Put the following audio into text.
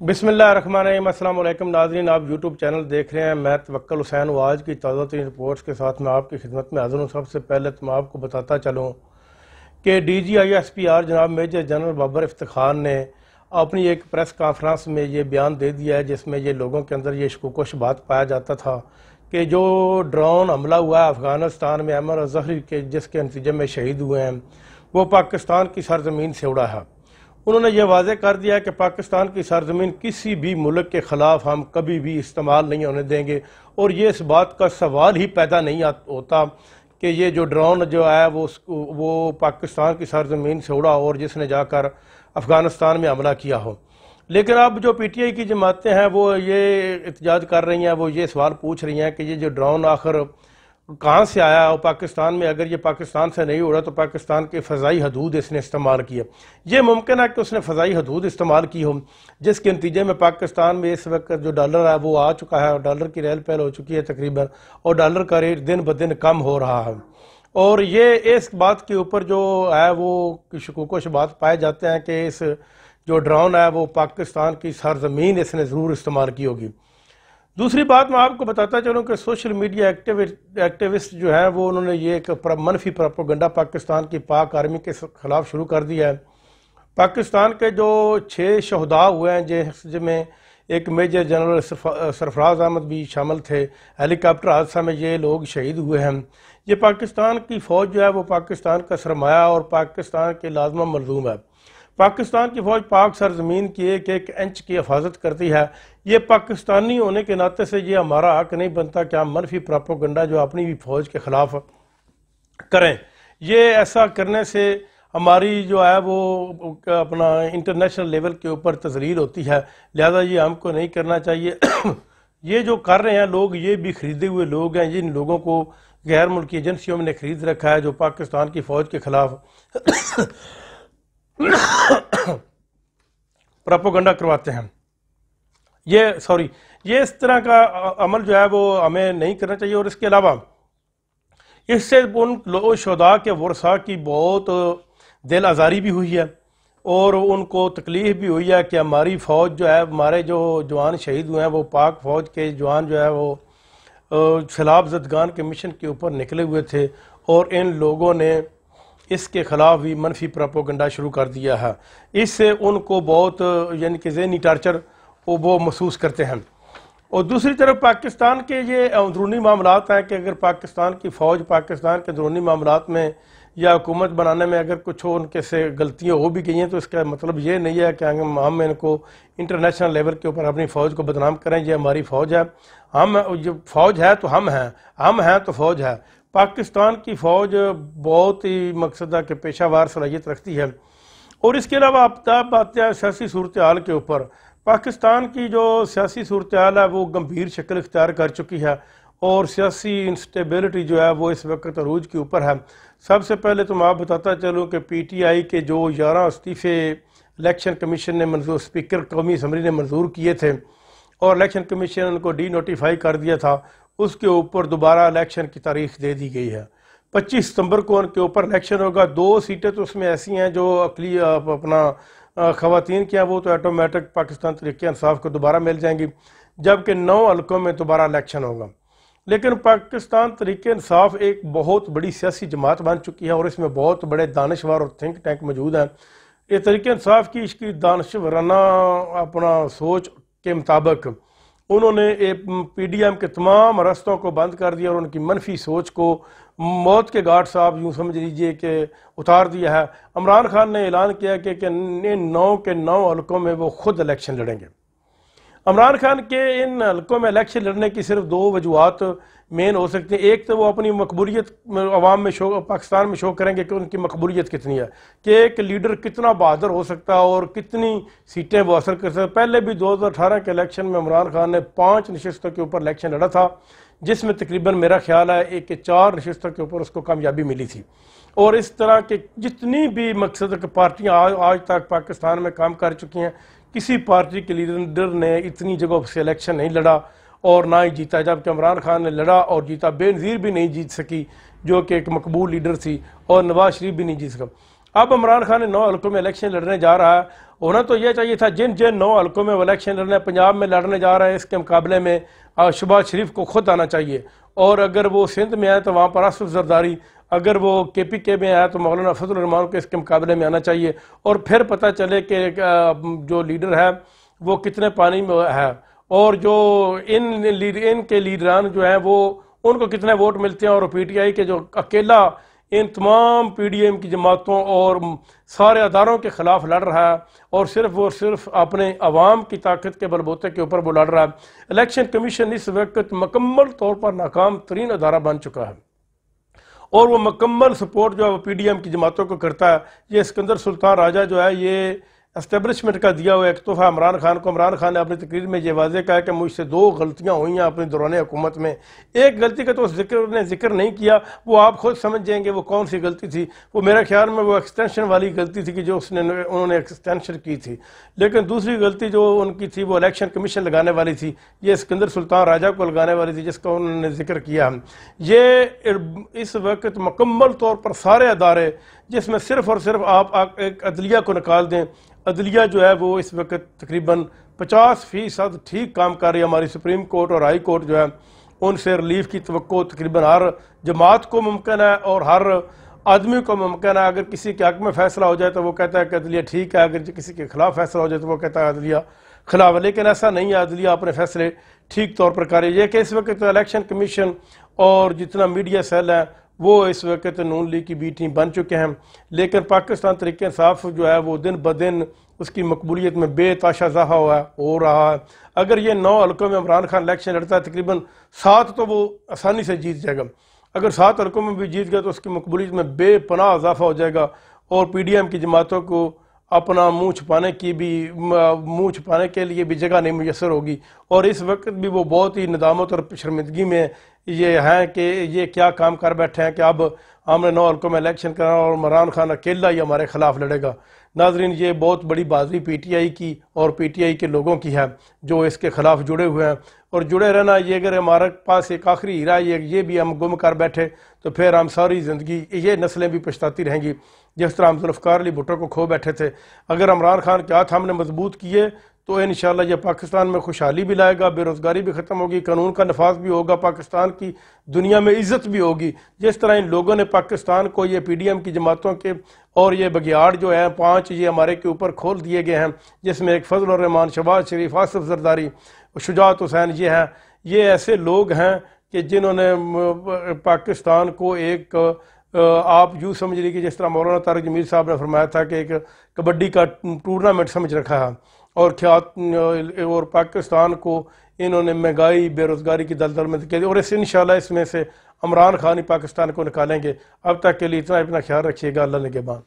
बिस्मिल्लाहिर्रहमानिर्रहीम। अस्सलाम वालेकुम नाज़रीन, आप यूट्यूब चैनल देख रहे हैं। मैं तवक्कुल हुसैन हूँ। आज की ताज़ा तरीन रिपोर्ट्स के साथ मैं आपकी खिदमत में हाज़िर हूँ। सबसे पहले तो मैं आपको बताता चलूँ कि DGISPR जनाब मेजर जनरल बाबर इफ्तिखार ने अपनी एक प्रेस कॉन्फ्रेंस में ये बयान दे दिया है, जिसमें ये लोगों के अंदर ये शकूक शुबहात पाया जाता था कि जो ड्रोन हमला हुआ है अफ़गानिस्तान में अमर ज़हरी के, जिसके नतीजे में शहीद हुए हैं, वो पाकिस्तान की सरजमीन से उड़ा है। उन्होंने ये वाज़ेह कर दिया है कि पाकिस्तान की सरजमीन किसी भी मुल्क के ख़िलाफ़ हम कभी भी इस्तेमाल नहीं होने देंगे, और ये इस बात का सवाल ही पैदा नहीं होता कि ये जो ड्रोन जो है वो पाकिस्तान की सरजमीन से उड़ा और जिसने जाकर अफ़गानिस्तान में हमला किया हो। लेकिन अब जो PTI की जमातें हैं वो ये एहतजाज कर रही हैं, वो ये सवाल पूछ रही हैं कि ये जो ड्रोन आखिर कहाँ से आया और पाकिस्तान में, अगर ये पाकिस्तान से नहीं उड़ा तो पाकिस्तान के फ़ज़ाई हदूद इसने इस्तेमाल किया। ये मुमकिन है कि उसने फ़ज़ाई हदूद इस्तेमाल की हो, जिसके नतीजे में पाकिस्तान में इस वक्त जो डॉलर है वो आ चुका है और डॉलर की रेल पहल हो चुकी है तकरीबन, और डॉलर का रेट दिन ब दिन कम हो रहा है। और ये इस बात के ऊपर जो है वो शकूक शुबहात पाए जाते हैं कि इस जो ड्रोन है वो पाकिस्तान की सरजमीन इसने ज़रूर इस्तेमाल की होगी। दूसरी बात मैं आपको बताता चलूँ कि सोशल मीडिया एक्टिविस्ट जो हैं वो उन्होंने ये एक मनफी प्रोपेगेंडा पाकिस्तान की पाक आर्मी के ख़िलाफ़ शुरू कर दिया है। पाकिस्तान के जो 6 शहदा हुए हैं, जिसमें एक मेजर जनरल सरफराज अहमद भी शामिल थे, हेलीकॉप्टर हादसा में ये लोग शहीद हुए हैं। ये पाकिस्तान की फ़ौज जो है वो पाकिस्तान का सरमाया और पाकिस्तान के लाजमा मलजूम है। पाकिस्तान की फ़ौज पाक सरजमीन की एक एक इंच की हिफाजत करती है। ये पाकिस्तानी होने के नाते से ये हमारा हक नहीं बनता कि हम मनफी प्रोपेगेंडा जो अपनी भी फ़ौज के ख़िलाफ़ करें। ये ऐसा करने से हमारी जो है वो अपना इंटरनेशनल लेवल के ऊपर तज़लील होती है, लिहाजा ये हमको नहीं करना चाहिए। ये जो कर रहे हैं लोग, ये भी ख़रीदे हुए लोग हैं। जिन लोगों को गैर मुल्की एजेंसियों ने ख़रीद रखा है जो पाकिस्तान की फ़ौज के ख़िलाफ़ प्रोपेगेंडा करवाते हैं। ये इस तरह का अमल जो है वो हमें नहीं करना चाहिए। और इसके अलावा इससे उन लोग शुहदा के वर्सा की बहुत दिल आज़ारी भी हुई है और उनको तकलीफ़ भी हुई है कि हमारी फ़ौज जो है, हमारे जो जवान शहीद हुए हैं वो पाक फ़ौज के जवान जो है वो सैलाब ज़दगान के मिशन के ऊपर निकले हुए थे, और इन लोगों ने इसके ख़िलाफ़ भी मनफी प्रोपेगेंडा शुरू कर दिया है। इससे उनको बहुत यानी कि ज़हनी टार्चर वो महसूस करते हैं। और दूसरी तरफ पाकिस्तान के ये अंदरूनी मामलात हैं कि अगर पाकिस्तान की फ़ौज पाकिस्तान के अंदरूनी मामलात में या हुकूमत बनाने में अगर कुछ उनके से गलतियाँ हो भी गई हैं तो इसका मतलब ये नहीं है कि हम इनको इंटरनेशनल लेवल के ऊपर अपनी फ़ौज को बदनाम करें। ये हमारी फ़ौज है, हम जो फ़ौज है तो हम हैं तो फ़ौज है। पाकिस्तान की फ़ौज बहुत ही मकसदा के पेशावर सलाहियत रखती है। और इसके अलावा अब बात है सियासी सूरत हाल के ऊपर। पाकिस्तान की जो सियासी सूरत हाल है वो गंभीर शक्ल इख्तियार कर चुकी है और सियासी इंस्टेबिलिटी जो है वो इस वक्त अरूज के ऊपर है। सबसे पहले तो मैं आप बताता चलूँ कि PTI के जो 11 इस्तीफ़े इलेक्शन कमीशन ने मंजूर, स्पीकर कौमी असम्बली ने मंजूर किए थे और इलेक्शन कमीशन उनको डी-नोटिफाई कर दिया था, उसके ऊपर दोबारा इलेक्शन की तारीख दे दी गई है। 25 सितंबर को उनके ऊपर इलेक्शन होगा। 2 सीटें तो उसमें ऐसी हैं जो अकली अपना ख़वातीन की हैं, वो तो ऑटोमेटिक पाकिस्तान तहरीक इंसाफ को दोबारा मिल जाएंगी, जबकि 9 हल्कों में दोबारा इलेक्शन होगा। लेकिन पाकिस्तान तहरीक इंसाफ एक बहुत बड़ी सियासी जमात बन चुकी है और इसमें बहुत बड़े दानश्वर और थिंक टैंक मौजूद हैं। ये तहरीक इंसाफ की इसकी दानश्वराना अपना सोच के मुताबिक उन्होंने PDM के तमाम रास्तों को बंद कर दिया और उनकी मनफी सोच को मौत के घाट साहब यूँ समझ लीजिए कि उतार दिया है। इमरान खान ने ऐलान किया कि इन 9 के 9 हल्कों में वो खुद इलेक्शन लड़ेंगे। इमरान खान के इन हल्कों में इलेक्शन लड़ने की सिर्फ 2 वजूहत मेन हो सकती हैं। एक तो वो अपनी मकबूलियत अवाम में पाकिस्तान में शो करेंगे कि उनकी मकबूलियत कितनी है, कि एक लीडर कितना बहादुर हो सकता है और कितनी सीटें वो हासिल कर सकते हैं। पहले भी 2018 के इलेक्शन में इमरान खान ने 5 नशिस्तों के ऊपर इलेक्शन लड़ा था, जिसमें तकरीबन मेरा ख्याल है 1 के 4 नशिस्तों के ऊपर उसको कामयाबी मिली थी। और इस तरह के जितनी भी मकसद पार्टियाँ आज तक पाकिस्तान में काम कर चुकी हैं, किसी पार्टी के लीडर ने इतनी जगहों से इलेक्शन नहीं लड़ा और ना ही जीता, जबकि इमरान खान ने लड़ा और जीता। बेनज़ीर भी नहीं जीत सकी जो कि एक मकबूल लीडर थी, और नवाज शरीफ भी नहीं जीत सका। اب عمران خان 9 حلقوں میں الیکشن لڑنے جا رہا ہے. ہونا تو یہ چاہیے تھا جن 9 حلقوں میں وہ الیکشن لڑنے پنجاب میں لڑنے جا رہا ہے اس کے مقابلے میں شہباز شریف کو خود آنا چاہیے. اور اگر وہ سندھ میں آئے تو وہاں پر آصف زرداری، اگر وہ کے پی کے میں آیا تو مولانا فضل الرحمان کو اس کے مقابلے میں آنا چاہیے. اور پھر پتہ چلے کہ جو لیڈر ہے وہ کتنے پانی میں ہے، اور جو ان کے لیڈران جو ہیں وہ ان کو کتنے ووٹ ملتے ہیں. اور پی ٹی آئی کے جو اکیلا ان تمام پی ڈی ایم کی جماعتوں اور سارے اداروں کے خلاف لڑ رہا ہے، اور صرف اپنے عوام کی طاقت کے بل بوتے کے اوپر وہ لڑ رہا ہے. الیکشن کمیشن اس وقت مکمل طور پر ناکام ترین ادارہ بن چکا ہے، اور وہ مکمل سپورٹ جو ہے وہ پی ڈی ایم کی جماعتوں کو کرتا ہے. یہ اسکندر سلطان راجہ جو ہے یہ اسٹیبلشمنٹ کا دیا ہوا ایک تحفہ عمران خان کو. عمران خان نے اپنی تقریر میں یہ واضح کہا کہ مجھ سے 2 غلطیاں ہوئی ہیں اپنی دوران حکومت میں. ایک غلطی کا تو ذکر نہیں کیا، وہ آپ خود سمجھ جائیں گے وہ کون سی غلطی تھی. وہ میرے خیال میں وہ ایکسٹینشن والی غلطی تھی کہ جو انہوں نے ایکسٹینشن کی تھی. لیکن دوسری غلطی جو ان کی تھی وہ الیکشن کمیشن لگانے والی تھی، یہ اسکندر سلطان راجہ کو لگانے والی تھی جس کا انہوں نے ذکر کیا. یہ اس وقت مکمل طور پر سارے ادارے، جس میں صرف اور صرف آپ ایک عدلیہ کو نکال دیں، عدلیہ جو ہے وہ اس وقت تقریباً 50% ٹھیک کام کر رہی ہے. ہماری سپریم کورٹ اور ہائی کورٹ جو ہے ان سے ریلیف کی توقع تقریباً ہر جماعت کو ممکن ہے اور ہر آدمی کو ممکن ہے. اگر کسی کے حق میں فیصلہ ہو جائے تو وہ کہتا ہے کہ عدلیہ ٹھیک ہے، اگر کسی کے خلاف فیصلہ ہو جائے تو وہ کہتا ہے عدلیہ خلاف ہے. لیکن ایسا نہیں ہے، عدلیہ اپنے فیصلے ٹھیک طور پر کر رہی ہے. کہ اس وقت الیکشن کمیشن اور جتنا میڈیا سیل ہے وہ اس وقت نون لیگ کی بی ٹیم بن چکے ہیں، لیکن پاکستان تحریک انصاف جو ہے وہ دن بدن اس کی مقبولیت میں بے تحاشا اضافہ ہو رہا ہے. اگر یہ 9 حلقوں میں عمران خان الیکشن لڑتا ہے تقریباً 7 تو وہ آسانی سے جیت جائے گا. اگر 7 حلقوں میں بھی جیت گیا تو اس کی مقبولیت میں بے پناہ اضافہ ہو جائے گا، اور پی ڈی ایم کی جماعتوں کو اپنا منہ چھپانے کے لیے بھی جگہ نہیں میسر ہوگی. اور اس وقت بھی وہ بہت ہی ندامت اور شرمندگی میں یہ ہیں کہ یہ کیا کام کر بیٹھے ہیں کہ اب ہم نے 9 حلقوں میں الیکشن کرنا اور عمران خان اکیلا ہی ہمارے خلاف لڑے گا. ناظرین، یہ بہت بڑی بازی پی ٹی آئی کی اور پی ٹی آئی کے لوگوں کی ہے جو اس کے خلاف جڑے ہوئے ہیں. اور جڑے رہنا، یہ اگر ہمارے پاس ایک آخری ہیرا یہ بھی ہم گم کر بیٹھے تو پھر ہم ساری زندگی یہ نسلیں بھی پچھتاتی رہیں گی جس طرح ہم ذوالفقار علی بھٹو کو کھو بیٹھے تھے. اگر عمران خان کے ہاتھ ہم نے مضبوط کیے تو انشاءاللہ یہ پاکستان میں خوشحالی بھی لائے گا، بے روزگاری بھی ختم ہوگی، قانون کا نفاذ بھی ہوگا، پاکستان کی دنیا میں عزت بھی ہوگی. جس طرح ان لوگوں نے پاکستان کو یہ پی ڈی ایم کی جماعتوں کے اور یہ بگیاڑ جو ہیں 5 یہ ہمارے کے اوپر کھول دیے گئے ہیں، جس میں ایک فضل الرحمان، شہباز شریف، آصف زرداری، شجاعت حسین، یہ ایسے لوگ ہیں کہ جنہوں نے پاکستان کو ایک آپ یوں سمجھ لیجیے کہ جس طرح مولانا طارق جمیل صاحب نے فرمایا تھا کہ ایک کبڈی کا ٹورنامنٹ سمجھ رکھا ہے. اور پاکستان کو انہوں نے مہنگائی، بے روزگاری کی دلدل میں دیا، اور انشاءاللہ اس میں سے عمران خان ہی پاکستان کو نکالیں گے. اب تک کے لیے اتنا، اپنا خیال رکھیے گا. اللہ نگہبان.